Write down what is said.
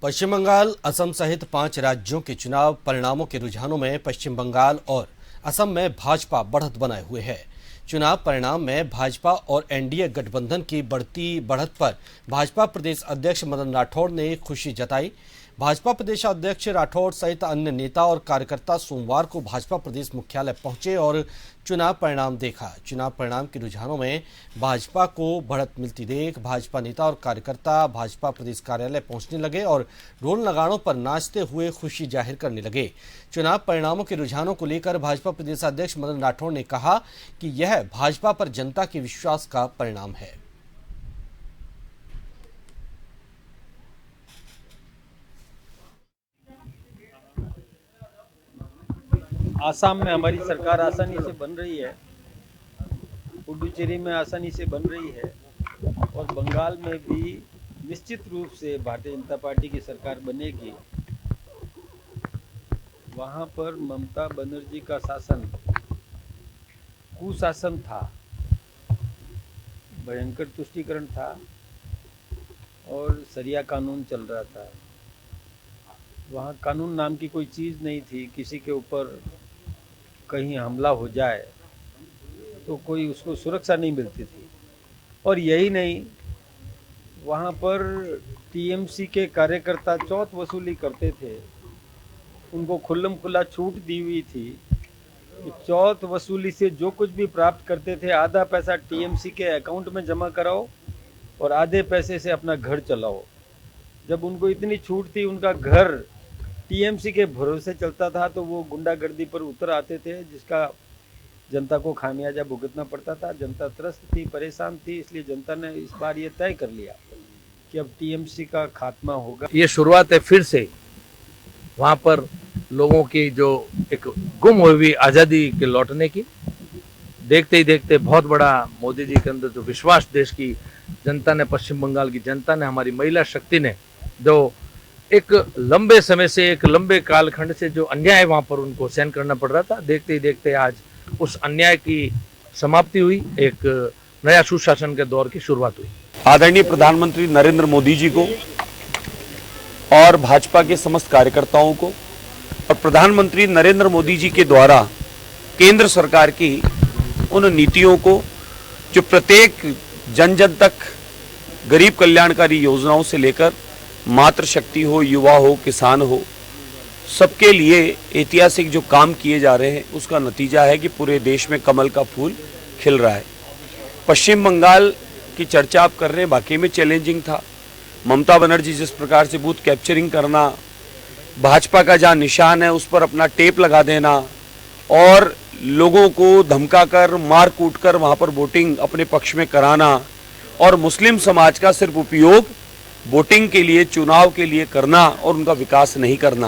पश्चिम बंगाल, असम सहित 5 राज्यों के चुनाव परिणामों के रुझानों में पश्चिम बंगाल और असम में भाजपा बढ़त बनाए हुए है। चुनाव परिणाम में भाजपा और एनडीए गठबंधन की बढ़ती बढ़त पर भाजपा प्रदेश अध्यक्ष मदन राठौड़ ने खुशी जताई। भाजपा प्रदेश अध्यक्ष राठौड़ सहित अन्य नेता और कार्यकर्ता सोमवार को भाजपा प्रदेश मुख्यालय पहुंचे और चुनाव परिणाम देखा। चुनाव परिणाम के रुझानों में भाजपा को बढ़त मिलती देख भाजपा नेता और कार्यकर्ता भाजपा प्रदेश कार्यालय पहुंचने लगे और ढोल नगाड़ों पर नाचते हुए खुशी जाहिर करने लगे। चुनाव परिणामों के रुझानों को लेकर भाजपा प्रदेश अध्यक्ष मदन राठौड़ ने कहा कि यह भाजपा पर जनता के विश्वास का परिणाम है। आसाम में हमारी सरकार आसानी से बन रही है, पुडुचेरी में आसानी से बन रही है और बंगाल में भी निश्चित रूप से भारतीय जनता पार्टी की सरकार बनेगी। वहाँ पर ममता बनर्जी का शासन कुशासन था, भयंकर तुष्टीकरण था और शरिया कानून चल रहा था। वहाँ कानून नाम की कोई चीज़ नहीं थी। किसी के ऊपर कहीं हमला हो जाए तो कोई उसको सुरक्षा नहीं मिलती थी। और यही नहीं, वहाँ पर टीएमसी के कार्यकर्ता चौथ वसूली करते थे, उनको खुल्लम खुला छूट दी हुई थी कि चौथ वसूली से जो कुछ भी प्राप्त करते थे आधा पैसा टीएमसी के अकाउंट में जमा कराओ और आधे पैसे से अपना घर चलाओ। जब उनको इतनी छूट थी, उनका घर टीएमसी के भरोसे चलता था, तो वो गुंडागर्दी पर उतर आते थे, जिसका जनता को खामियाजा भुगतना पड़ता था। जनता त्रस्त थी, परेशान थी, इसलिए जनता ने इस बार ये तय कर लिया कि अब टीएमसी का खात्मा होगा। ये शुरुआत है फिर से वहाँ पर लोगों की जो एक गुम हुई आज़ादी के लौटने की। देखते ही देखते बहुत बड़ा मोदी जी के अंदर जो विश्वास देश की जनता ने, पश्चिम बंगाल की जनता ने, हमारी महिला शक्ति ने, जो एक लंबे समय से, एक लंबे कालखंड से जो अन्याय वहाँ पर उनको सहन करना पड़ रहा था, देखते ही देखते आज उस अन्याय की समाप्ति हुई, एक नया सुशासन के दौर की शुरुआत हुई। आदरणीय प्रधानमंत्री नरेंद्र मोदी जी को और भाजपा के समस्त कार्यकर्ताओं को और प्रधानमंत्री नरेंद्र मोदी जी के द्वारा केंद्र सरकार की उन नीतियों को जो प्रत्येक जन जन तक गरीब कल्याणकारी योजनाओं से लेकर मातृशक्ति हो, युवा हो, किसान हो, सबके लिए ऐतिहासिक जो काम किए जा रहे हैं, उसका नतीजा है कि पूरे देश में कमल का फूल खिल रहा है। पश्चिम बंगाल की चर्चा आप कर रहे हैं, वाकई में चैलेंजिंग था। ममता बनर्जी जिस प्रकार से बूथ कैप्चरिंग करना, भाजपा का जहाँ निशान है उस पर अपना टेप लगा देना और लोगों को धमकाकर, मार कूट कर वहाँ पर वोटिंग अपने पक्ष में कराना और मुस्लिम समाज का सिर्फ उपयोग वोटिंग के लिए, चुनाव के लिए करना और उनका विकास नहीं करना।